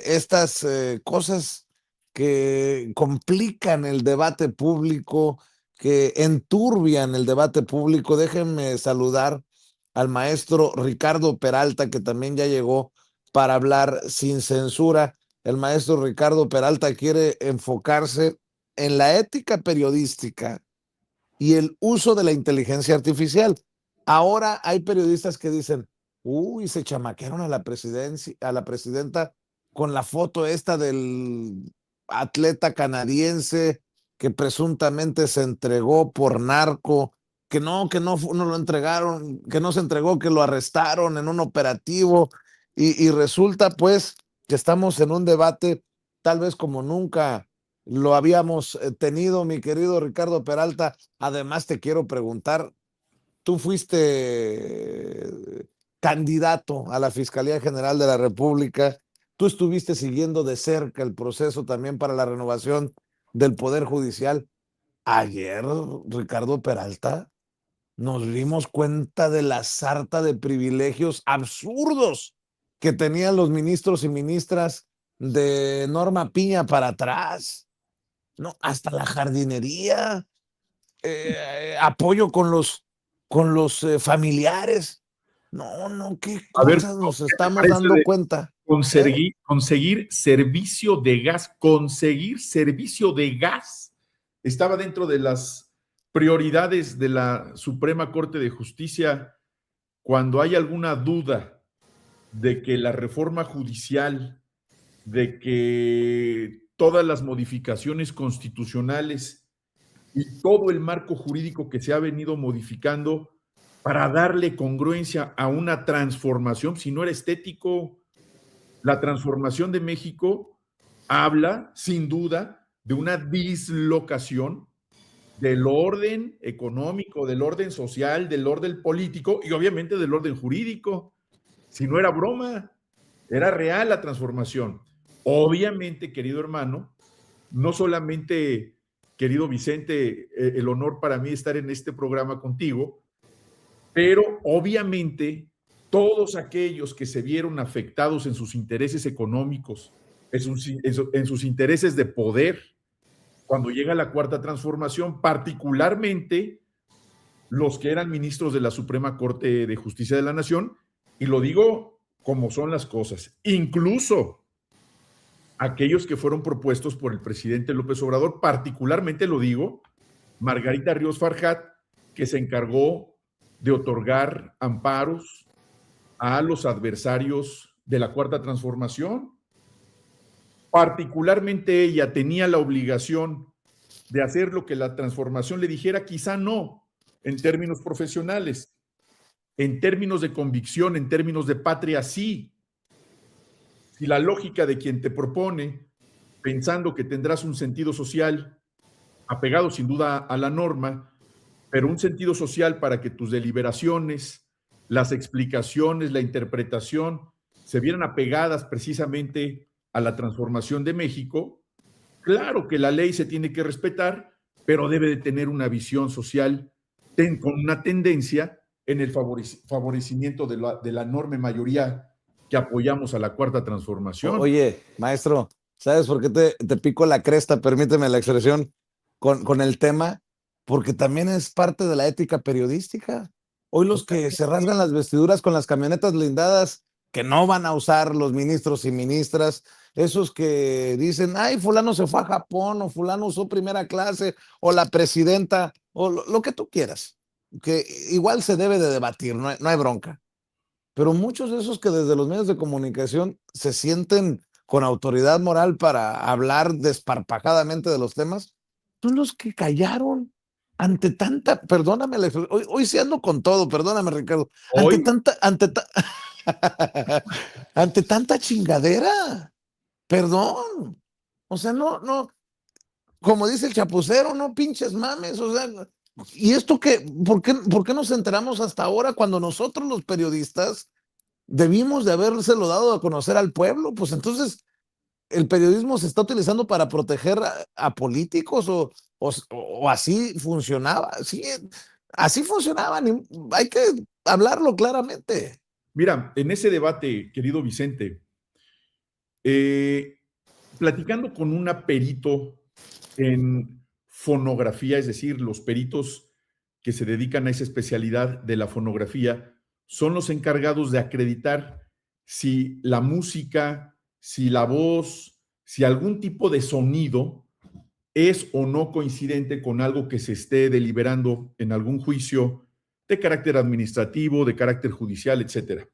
estas cosas que complican el debate público, que enturbian el debate público. Déjenme saludar al maestro Ricardo Peralta, que también ya llegó para hablar sin censura. El maestro Ricardo Peralta quiere enfocarse en la ética periodística y el uso de la inteligencia artificial. Ahora hay periodistas que dicen, uy, se chamaquearon a la presidencia, a la presidenta con la foto esta del atleta canadiense que presuntamente se entregó por narco, no lo entregaron, que no se entregó, que lo arrestaron en un operativo, y resulta pues que estamos en un debate tal vez como nunca lo habíamos tenido, mi querido Ricardo Peralta. Además, te quiero preguntar, tú fuiste candidato a la Fiscalía General de la República, tú estuviste siguiendo de cerca el proceso también para la renovación del Poder Judicial. Ayer, Ricardo Peralta, nos dimos cuenta de la sarta de privilegios absurdos que tenían los ministros y ministras de Norma Piña para atrás. No, hasta la jardinería, apoyo con los familiares. No, no, qué A ver, cosas nos ¿qué te estamos parece dando de cuenta. conseguir servicio de gas? Conseguir servicio de gas estaba dentro de las prioridades de la Suprema Corte de Justicia cuando hay alguna duda de que la reforma judicial, de que todas las modificaciones constitucionales y todo el marco jurídico que se ha venido modificando para darle congruencia a una transformación, si no era estético, la transformación de México habla, sin duda, de una dislocación del orden económico, del orden social, del orden político y obviamente del orden jurídico. Si no era broma, era real la transformación. Obviamente, querido hermano, no solamente, querido Vicente, el honor para mí estar en este programa contigo, pero obviamente todos aquellos que se vieron afectados en sus intereses económicos, en sus intereses de poder, cuando llega la cuarta transformación, particularmente los que eran ministros de la Suprema Corte de Justicia de la Nación, y lo digo como son las cosas, incluso aquellos que fueron propuestos por el presidente López Obrador, particularmente lo digo, Margarita Ríos Farjat, que se encargó de otorgar amparos a los adversarios de la Cuarta Transformación. Particularmente ella tenía la obligación de hacer lo que la transformación le dijera, quizá no en términos profesionales, en términos de convicción, en términos de patria, sí. Si la lógica de quien te propone, pensando que tendrás un sentido social, apegado sin duda a la norma, pero un sentido social para que tus deliberaciones, las explicaciones, la interpretación se vieran apegadas precisamente a la transformación de México, claro que la ley se tiene que respetar, pero debe de tener una visión social con una tendencia en el favorecimiento de la enorme mayoría que apoyamos a la cuarta transformación. Oye, maestro, ¿sabes por qué te pico la cresta? Permíteme la expresión con el tema, porque también es parte de la ética periodística. Hoy los que se rasgan las vestiduras con las camionetas blindadas que no van a usar los ministros y ministras, esos que dicen, ay, fulano se fue a Japón, o fulano usó primera clase, o la presidenta, o lo que tú quieras, que igual se debe de debatir, no hay bronca. Pero muchos de esos que desde los medios de comunicación se sienten con autoridad moral para hablar desparpajadamente de los temas, son los que callaron ante tanta, perdóname, hoy sí ando con todo, perdóname, Ricardo, ante Hoy, tanta, ante tanta chingadera, perdón. O sea, no, como dice el chapucero, no pinches mames, o sea, ¿y esto qué? Por qué nos enteramos hasta ahora cuando nosotros los periodistas debimos de habérselo dado a conocer al pueblo? Pues entonces el periodismo se está utilizando para proteger a políticos o así funcionaba. Sí, así funcionaban y hay que hablarlo claramente. mira, en ese debate, querido Vicente, Platicando con un perito en fonografía, es decir, los peritos que se dedican a esa especialidad de la fonografía son los encargados de acreditar si la música, si la voz, si algún tipo de sonido es o no coincidente con algo que se esté deliberando en algún juicio de carácter administrativo, de carácter judicial, etcétera.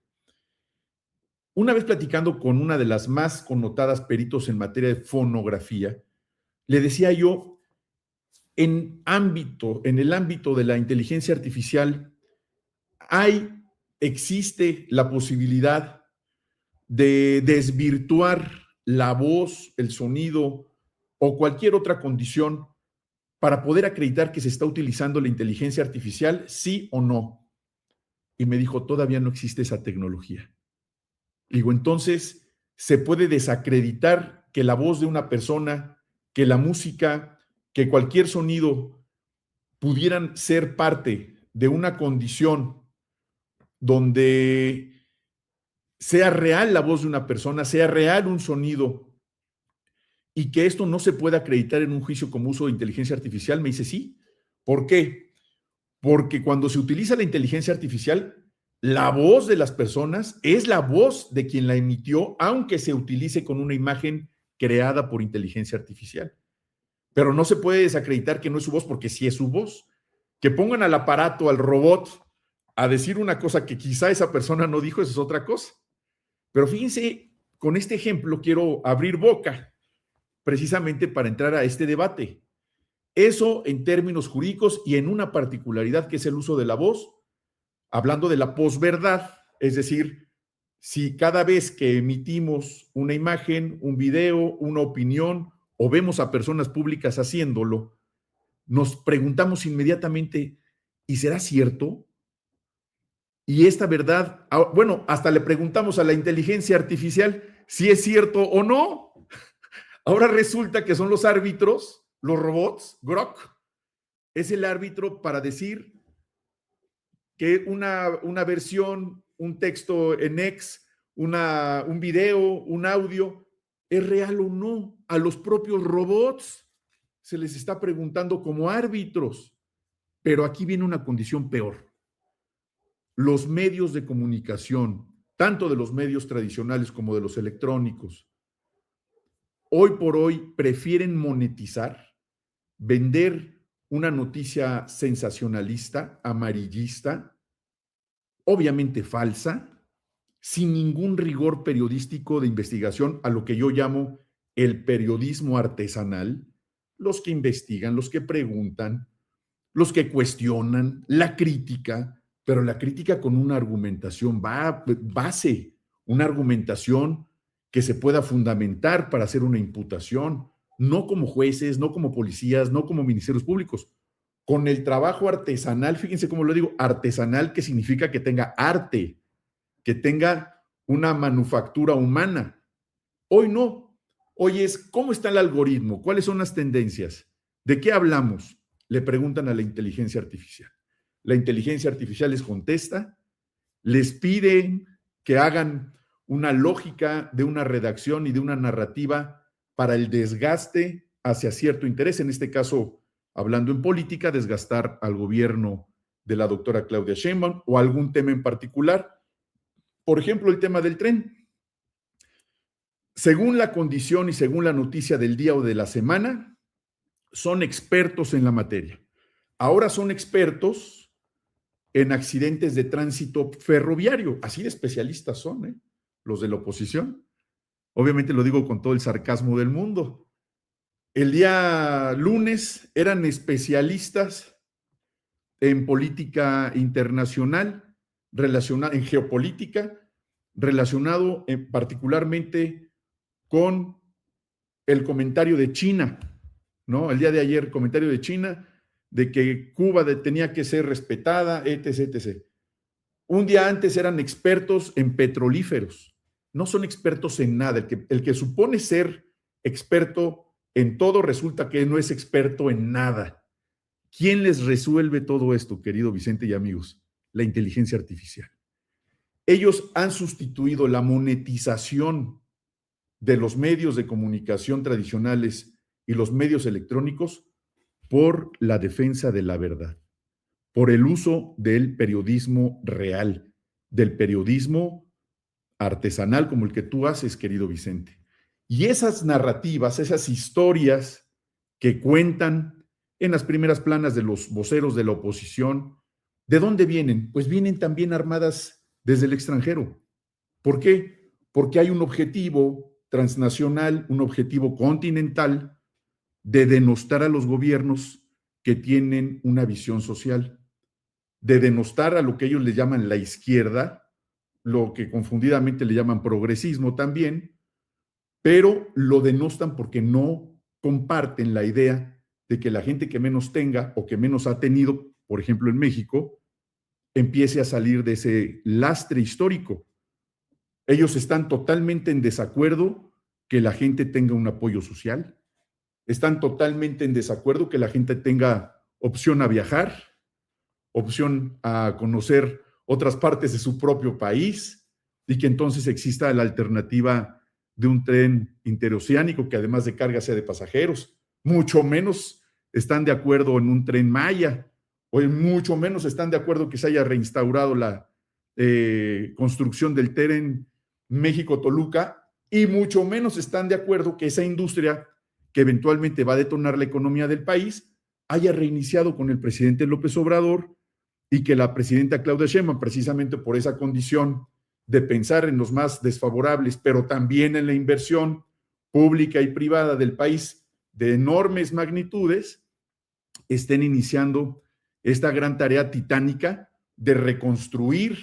Una vez platicando con una de las más connotadas peritos en materia de fonografía, le decía yo, en el ámbito de la inteligencia artificial, existe la posibilidad de desvirtuar la voz, el sonido o cualquier otra condición para poder acreditar que se está utilizando la inteligencia artificial, sí o no. Y me dijo, todavía no existe esa tecnología. Digo, entonces, ¿se puede desacreditar que la voz de una persona, que la música, que cualquier sonido pudieran ser parte de una condición donde sea real la voz de una persona, sea real un sonido y que esto no se pueda acreditar en un juicio como uso de inteligencia artificial? Me dice sí. ¿Por qué? Porque cuando se utiliza la inteligencia artificial, la voz de las personas es la voz de quien la emitió, aunque se utilice con una imagen creada por inteligencia artificial. Pero no se puede desacreditar que no es su voz, porque sí es su voz. Que pongan al aparato, al robot, a decir una cosa que quizá esa persona no dijo, eso es otra cosa. Pero fíjense, con este ejemplo quiero abrir boca, precisamente para entrar a este debate. Eso en términos jurídicos y en una particularidad que es el uso de la voz, hablando de la posverdad, es decir, si cada vez que emitimos una imagen, un video, una opinión o vemos a personas públicas haciéndolo, nos preguntamos inmediatamente, ¿y será cierto? Y esta verdad, bueno, hasta le preguntamos a la inteligencia artificial si es cierto o no. Ahora resulta que son los árbitros, los robots, Grok, es el árbitro para decir que una versión, un texto en X, un video, un audio, ¿es real o no? A los propios robots se les está preguntando como árbitros. Pero aquí viene una condición peor. Los medios de comunicación, tanto de los medios tradicionales como de los electrónicos, hoy por hoy prefieren monetizar, vender una noticia sensacionalista, amarillista, obviamente falsa, sin ningún rigor periodístico de investigación, a lo que yo llamo el periodismo artesanal, los que investigan, los que preguntan, los que cuestionan, la crítica, pero la crítica con una argumentación base, una argumentación que se pueda fundamentar para hacer una imputación, no como jueces, no como policías, no como ministerios públicos, con el trabajo artesanal. Fíjense cómo lo digo, artesanal, que significa que tenga arte, que tenga una manufactura humana. Hoy no. Hoy es, ¿cómo está el algoritmo? ¿Cuáles son las tendencias? ¿De qué hablamos? Le preguntan a la inteligencia artificial. La inteligencia artificial les contesta, les piden que hagan una lógica de una redacción y de una narrativa para el desgaste hacia cierto interés, en este caso, hablando en política, desgastar al gobierno de la doctora Claudia Sheinbaum o algún tema en particular. Por ejemplo, el tema del tren. Según la condición y según la noticia del día o de la semana, son expertos en la materia. Ahora son expertos en accidentes de tránsito ferroviario. Así de especialistas son, los de la oposición. Obviamente lo digo con todo el sarcasmo del mundo. El día lunes eran especialistas en política internacional, en geopolítica, relacionado particularmente con el comentario de China, ¿no? El día de ayer, comentario de China, de que Cuba tenía que ser respetada, etc., etc. Un día antes eran expertos en petrolíferos. No son expertos en nada. El que supone ser experto en todo resulta que no es experto en nada. ¿Quién les resuelve todo esto, querido Vicente y amigos? La inteligencia artificial. Ellos han sustituido la monetización de los medios de comunicación tradicionales y los medios electrónicos por la defensa de la verdad, por el uso del periodismo real, del periodismo artesanal como el que tú haces, querido Vicente. Y esas narrativas, esas historias que cuentan en las primeras planas de los voceros de la oposición, ¿de dónde vienen? Pues vienen también armadas desde el extranjero. ¿Por qué? Porque hay un objetivo transnacional, un objetivo continental de denostar a los gobiernos que tienen una visión social, de denostar a lo que ellos le llaman la izquierda, lo que confundidamente le llaman progresismo también, pero lo denostan porque no comparten la idea de que la gente que menos tenga o que menos ha tenido, por ejemplo en México, empiece a salir de ese lastre histórico. Ellos están totalmente en desacuerdo que la gente tenga un apoyo social, están totalmente en desacuerdo que la gente tenga opción a viajar, opción a conocer otras partes de su propio país y que entonces exista la alternativa de un tren interoceánico que además de carga sea de pasajeros. Mucho menos están de acuerdo en un tren Maya, o mucho menos están de acuerdo que se haya reinstaurado la construcción del tren México-Toluca, y mucho menos están de acuerdo que esa industria que eventualmente va a detonar la economía del país haya reiniciado con el presidente López Obrador y que la presidenta Claudia Sheinbaum, precisamente por esa condición de pensar en los más desfavorables, pero también en la inversión pública y privada del país de enormes magnitudes, estén iniciando esta gran tarea titánica de reconstruir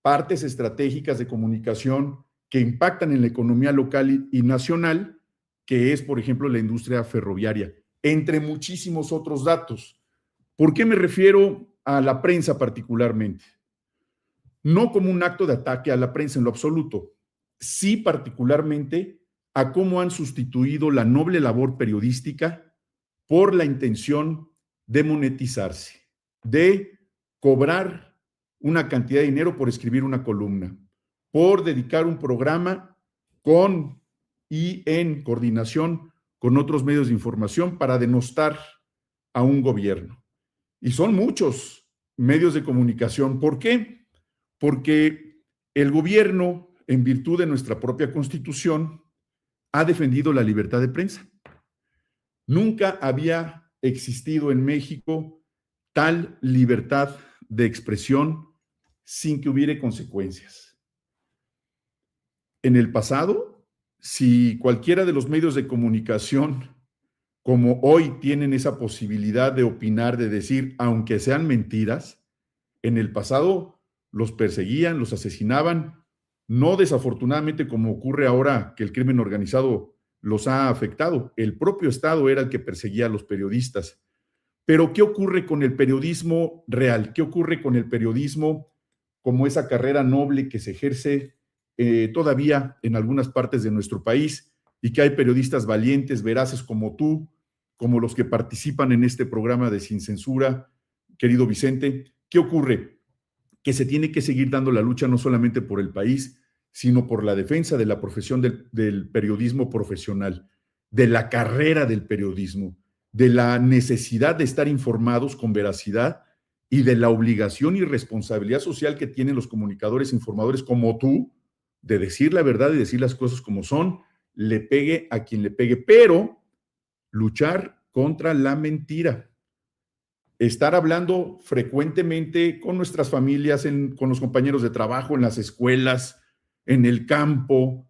partes estratégicas de comunicación que impactan en la economía local y nacional, que es, por ejemplo, la industria ferroviaria, entre muchísimos otros datos. ¿Por qué me refiero a la prensa particularmente? No como un acto de ataque a la prensa en lo absoluto, sí particularmente a cómo han sustituido la noble labor periodística por la intención de monetizarse, de cobrar una cantidad de dinero por escribir una columna, por dedicar un programa con y en coordinación con otros medios de información para denostar a un gobierno. Y son muchos medios de comunicación. ¿Por qué? Porque el gobierno, en virtud de nuestra propia Constitución, ha defendido la libertad de prensa. Nunca había existido en México tal libertad de expresión sin que hubiera consecuencias. En el pasado, si cualquiera de los medios de comunicación, como hoy tienen esa posibilidad de opinar, de decir, aunque sean mentiras, en el pasado los perseguían, los asesinaban, no desafortunadamente como ocurre ahora que el crimen organizado los ha afectado. El propio Estado era el que perseguía a los periodistas. Pero ¿qué ocurre con el periodismo real? ¿Qué ocurre con el periodismo como esa carrera noble que se ejerce todavía en algunas partes de nuestro país y que hay periodistas valientes, veraces como tú, como los que participan en este programa de Sin Censura, querido Vicente? ¿Qué ocurre? Que se tiene que seguir dando la lucha no solamente por el país, sino por la defensa de la profesión del periodismo profesional, de la carrera del periodismo, de la necesidad de estar informados con veracidad y de la obligación y responsabilidad social que tienen los comunicadores informadores como tú, de decir la verdad y decir las cosas como son, le pegue a quien le pegue, pero luchar contra la mentira. Estar hablando frecuentemente con nuestras familias, con los compañeros de trabajo, en las escuelas, en el campo,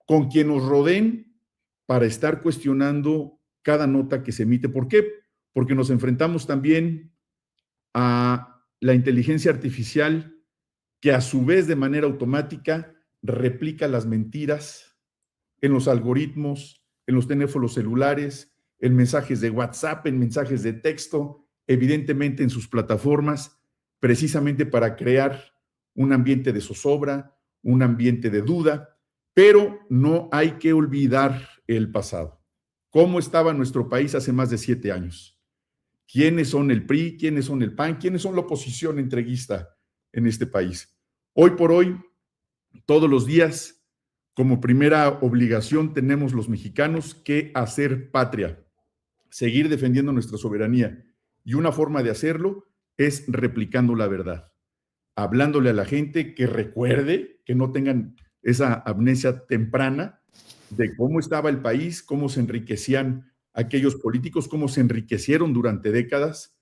con quien nos rodeen, para estar cuestionando cada nota que se emite. ¿Por qué? Porque nos enfrentamos también a la inteligencia artificial que a su vez de manera automática replica las mentiras en los algoritmos, en los teléfonos celulares, en mensajes de WhatsApp, en mensajes de texto, evidentemente en sus plataformas, precisamente para crear un ambiente de zozobra, un ambiente de duda, pero no hay que olvidar el pasado. ¿Cómo estaba nuestro país hace más de 7 años? ¿Quiénes son el PRI? ¿Quiénes son el PAN? ¿Quiénes son la oposición entreguista en este país? Hoy por hoy, todos los días, como primera obligación tenemos los mexicanos que hacer patria, seguir defendiendo nuestra soberanía. Y una forma de hacerlo es replicando la verdad, hablándole a la gente que recuerde, que no tengan esa amnesia temprana de cómo estaba el país, cómo se enriquecían aquellos políticos, cómo se enriquecieron durante décadas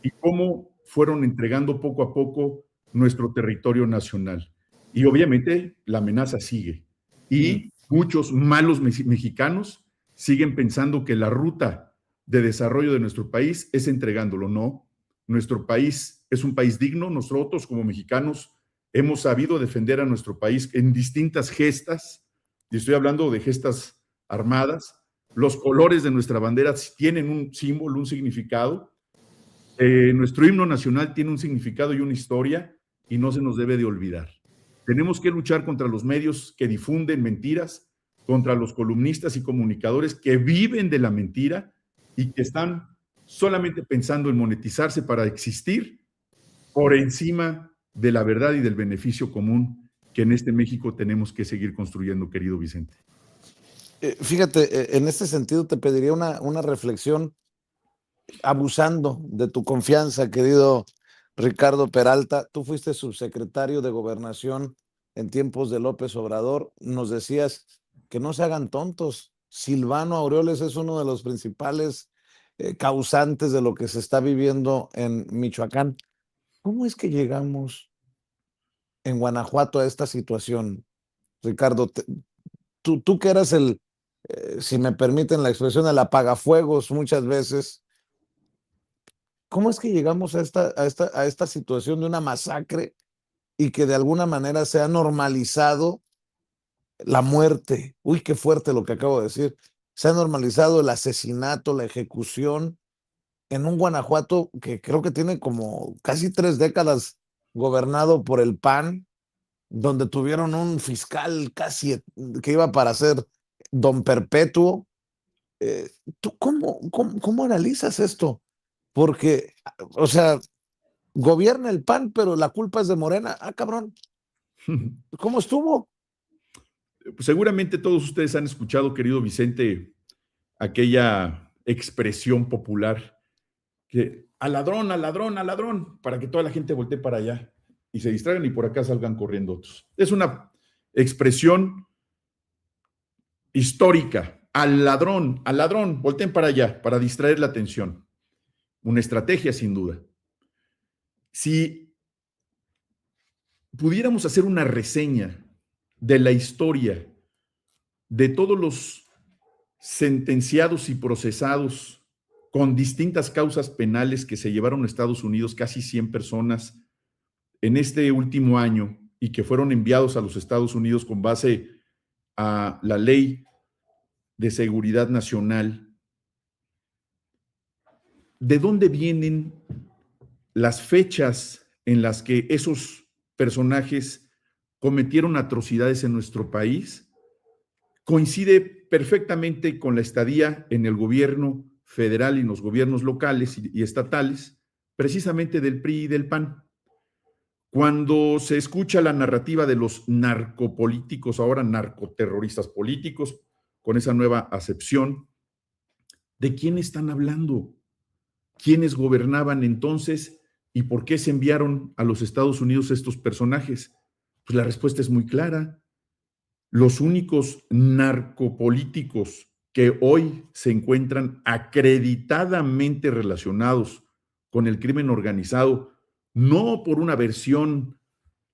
y cómo fueron entregando poco a poco nuestro territorio nacional. Y obviamente la amenaza sigue. Y muchos malos mexicanos siguen pensando que la ruta de desarrollo de nuestro país es entregándolo. No, nuestro país es un país digno. Nosotros como mexicanos hemos sabido defender a nuestro país en distintas gestas, y estoy hablando de gestas armadas. Los colores de nuestra bandera tienen un símbolo, un significado. Nuestro himno nacional tiene un significado y una historia, y no se nos debe de olvidar. Tenemos que luchar contra los medios que difunden mentiras, contra los columnistas y comunicadores que viven de la mentira y que están solamente pensando en monetizarse para existir por encima de la verdad y del beneficio común que en este México tenemos que seguir construyendo, querido Vicente. Fíjate, en este sentido te pediría una reflexión, abusando de tu confianza, querido Ricardo Peralta. Tú fuiste subsecretario de Gobernación en tiempos de López Obrador. Nos decías que no se hagan tontos. Silvano Aureoles es uno de los principales causantes de lo que se está viviendo en Michoacán. ¿Cómo es que llegamos en Guanajuato a esta situación, Ricardo? Tú que eras si me permiten la expresión, el apagafuegos muchas veces. ¿Cómo es que llegamos a esta situación de una masacre y que de alguna manera se ha normalizado la muerte? Uy, qué fuerte lo que acabo de decir. Se ha normalizado el asesinato, la ejecución en un Guanajuato que creo que tiene como casi 3 décadas gobernado por el PAN, donde tuvieron un fiscal casi que iba para ser don perpetuo. ¿Tú cómo analizas esto? Porque, o sea, gobierna el PAN, pero la culpa es de Morena. Ah, cabrón, ¿cómo estuvo? Seguramente todos ustedes han escuchado, querido Vicente, aquella expresión popular que al ladrón, al ladrón, al ladrón, para que toda la gente voltee para allá y se distraigan y por acá salgan corriendo otros. Es una expresión histórica. Al ladrón, volteen para allá, para distraer la atención. Una estrategia, sin duda. Si pudiéramos hacer una reseña de la historia de todos los sentenciados y procesados con distintas causas penales que se llevaron a Estados Unidos, casi 100 personas en este último año, y que fueron enviados a los Estados Unidos con base a la Ley de Seguridad Nacional. ¿De dónde vienen las fechas en las que esos personajes cometieron atrocidades en nuestro país? Coincide perfectamente con la estadía en el gobierno federal y en los gobiernos locales y estatales, precisamente del PRI y del PAN. Cuando se escucha la narrativa de los narcopolíticos, ahora narcoterroristas políticos, con esa nueva acepción, ¿de quién están hablando? ¿Quiénes gobernaban entonces y por qué se enviaron a los Estados Unidos estos personajes? Pues la respuesta es muy clara. Los únicos narcopolíticos que hoy se encuentran acreditadamente relacionados con el crimen organizado, no por una versión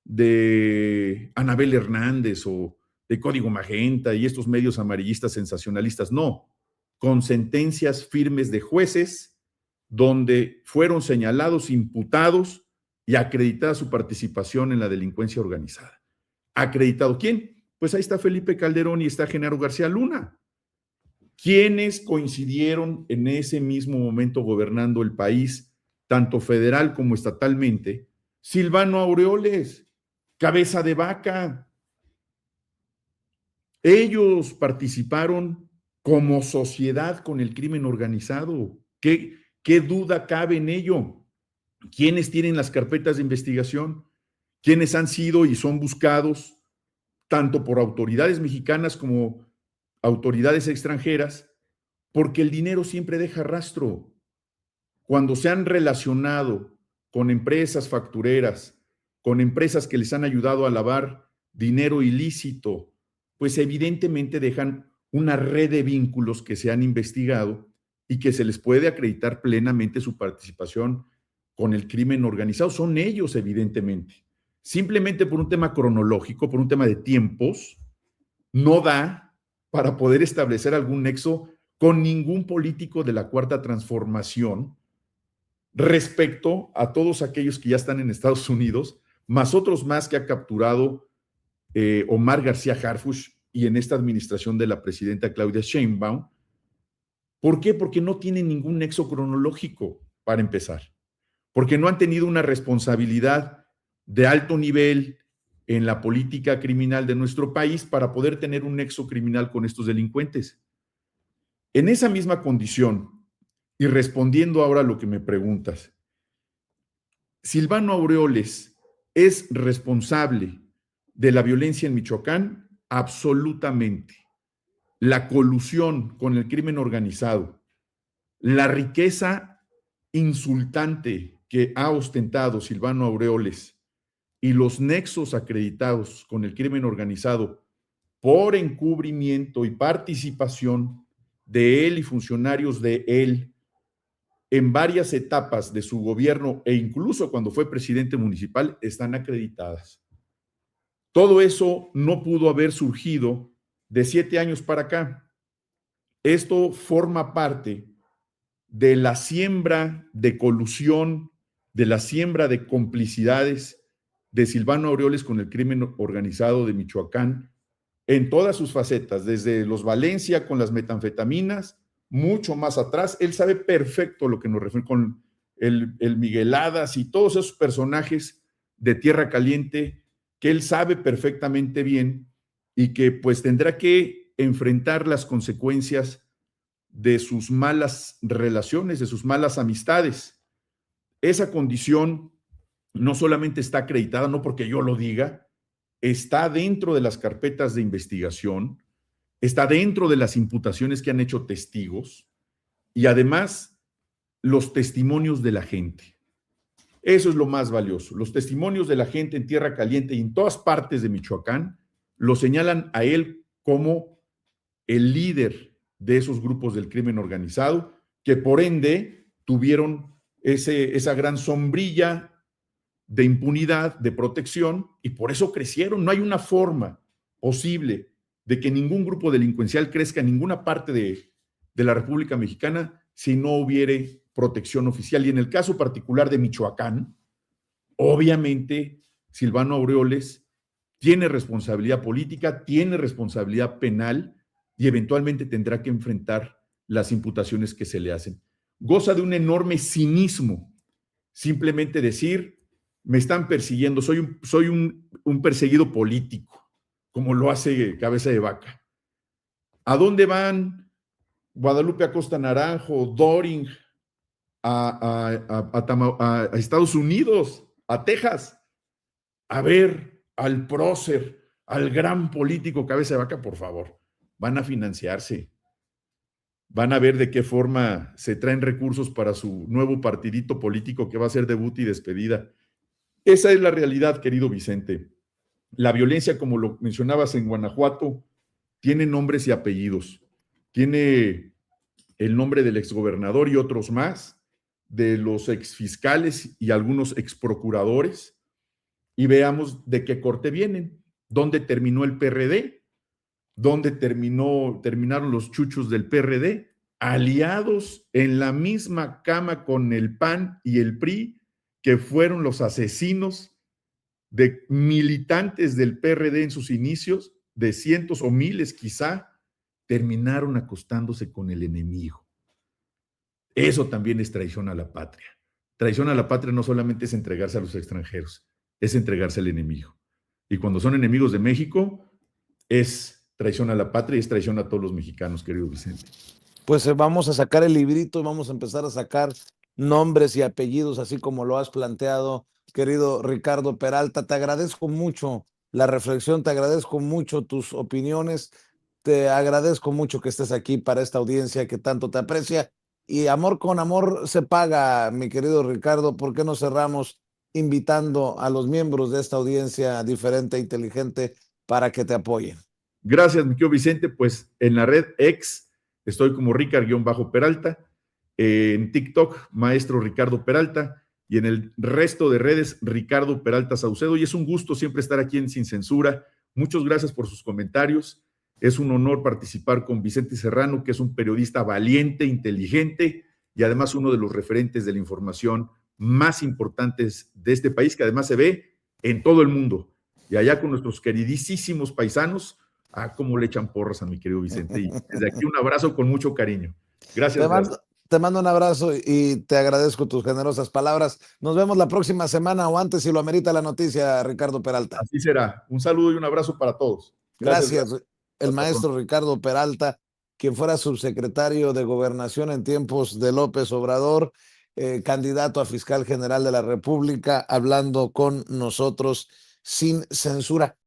de Anabel Hernández o de Código Magenta y estos medios amarillistas sensacionalistas, no, con sentencias firmes de jueces donde fueron señalados, imputados y acreditada su participación en la delincuencia organizada. ¿Acreditado quién? Pues ahí está Felipe Calderón y está Genaro García Luna. ¿Quiénes coincidieron en ese mismo momento gobernando el país, tanto federal como estatalmente? Silvano Aureoles, cabeza de vaca. Ellos participaron como sociedad con el crimen organizado. ¿Qué duda cabe en ello? ¿Quiénes tienen las carpetas de investigación? ¿Quiénes han sido y son buscados tanto por autoridades mexicanas como autoridades extranjeras, porque el dinero siempre deja rastro. Cuando se han relacionado con empresas factureras, con empresas que les han ayudado a lavar dinero ilícito, pues evidentemente dejan una red de vínculos que se han investigado y que se les puede acreditar plenamente su participación con el crimen organizado. Son ellos, evidentemente. Simplemente por un tema cronológico, por un tema de tiempos, no da para poder establecer algún nexo con ningún político de la Cuarta Transformación respecto a todos aquellos que ya están en Estados Unidos, más otros más que ha capturado Omar García Harfuch y en esta administración de la presidenta Claudia Sheinbaum. ¿Por qué? Porque no tienen ningún nexo cronológico, para empezar. Porque no han tenido una responsabilidad de alto nivel en la política criminal de nuestro país para poder tener un nexo criminal con estos delincuentes. En esa misma condición, y respondiendo ahora a lo que me preguntas, ¿Silvano Aureoles es responsable de la violencia en Michoacán? Absolutamente. La colusión con el crimen organizado, la riqueza insultante que ha ostentado Silvano Aureoles y los nexos acreditados con el crimen organizado por encubrimiento y participación de él y funcionarios de él en varias etapas de su gobierno e incluso cuando fue presidente municipal están acreditadas. Todo eso no pudo haber surgido de 7 años para acá. Esto forma parte de la siembra de colusión, de la siembra de complicidades de Silvano Aureoles con el crimen organizado de Michoacán en todas sus facetas, desde los Valencia con las metanfetaminas, mucho más atrás. Él sabe perfecto lo que nos refiere con el Migueladas y todos esos personajes de Tierra Caliente que él sabe perfectamente bien y que pues tendrá que enfrentar las consecuencias de sus malas relaciones, de sus malas amistades. Esa condición no solamente está acreditada, no porque yo lo diga, está dentro de las carpetas de investigación, está dentro de las imputaciones que han hecho testigos y además los testimonios de la gente. Eso es lo más valioso. Los testimonios de la gente en Tierra Caliente y en todas partes de Michoacán lo señalan a él como el líder de esos grupos del crimen organizado, que por ende tuvieron esa gran sombrilla de impunidad, de protección, y por eso crecieron. No hay una forma posible de que ningún grupo delincuencial crezca en ninguna parte de la República Mexicana si no hubiere protección oficial. Y en el caso particular de Michoacán, obviamente Silvano Aureoles tiene responsabilidad política, tiene responsabilidad penal y eventualmente tendrá que enfrentar las imputaciones que se le hacen. Goza de un enorme cinismo simplemente decir, me están persiguiendo, soy un perseguido político, como lo hace Cabeza de Vaca. ¿A dónde van Guadalupe Acosta Naranjo, Doring, a Estados Unidos, a Texas, a ver al prócer, al gran político Cabeza de Vaca? Por favor, van a financiarse, van a ver de qué forma se traen recursos para su nuevo partidito político que va a ser debut y despedida. Esa es la realidad, querido Vicente. La violencia, como lo mencionabas en Guanajuato, tiene nombres y apellidos. Tiene el nombre del exgobernador y otros más, de los exfiscales y algunos exprocuradores, y veamos de qué corte vienen. ¿Dónde terminó el PRD? ¿Dónde terminaron los chuchos del PRD? Aliados en la misma cama con el PAN y el PRI, que fueron los asesinos de militantes del PRD en sus inicios, de cientos o miles quizá, terminaron acostándose con el enemigo. Eso también es traición a la patria. Traición a la patria no solamente es entregarse a los extranjeros, es entregarse al enemigo. Y cuando son enemigos de México, es traición a la patria y es traición a todos los mexicanos, querido Vicente. Pues vamos a sacar el librito y vamos a empezar a sacar nombres y apellidos, así como lo has planteado, querido Ricardo Peralta. Te agradezco mucho la reflexión. Te agradezco mucho tus opiniones. Te agradezco mucho que estés aquí para esta audiencia que tanto te aprecia. Y amor con amor se paga, mi querido Ricardo. ¿Por qué no cerramos invitando a los miembros de esta audiencia diferente e inteligente para que te apoyen? Gracias, mi querido Vicente. Pues en la red X estoy como Ricard-Peralta, en TikTok, Maestro Ricardo Peralta, y en el resto de redes, Ricardo Peralta Saucedo. Y es un gusto siempre estar aquí en Sin Censura. Muchas gracias por sus comentarios. Es un honor participar con Vicente Serrano, que es un periodista valiente, inteligente y además uno de los referentes de la información más importantes de este país, que además se ve en todo el mundo. Y allá con nuestros queridísimos paisanos, cómo le echan porras a mi querido Vicente. Y desde aquí un abrazo con mucho cariño. Gracias, gracias. Te mando un abrazo y te agradezco tus generosas palabras. Nos vemos la próxima semana o antes si lo amerita la noticia, Ricardo Peralta. Así será. Un saludo y un abrazo para todos. Gracias, Gracias, gracias. el Hasta pronto. maestro Ricardo Peralta, quien fuera subsecretario de Gobernación en tiempos de López Obrador, candidato a fiscal general de la República, hablando con nosotros sin censura.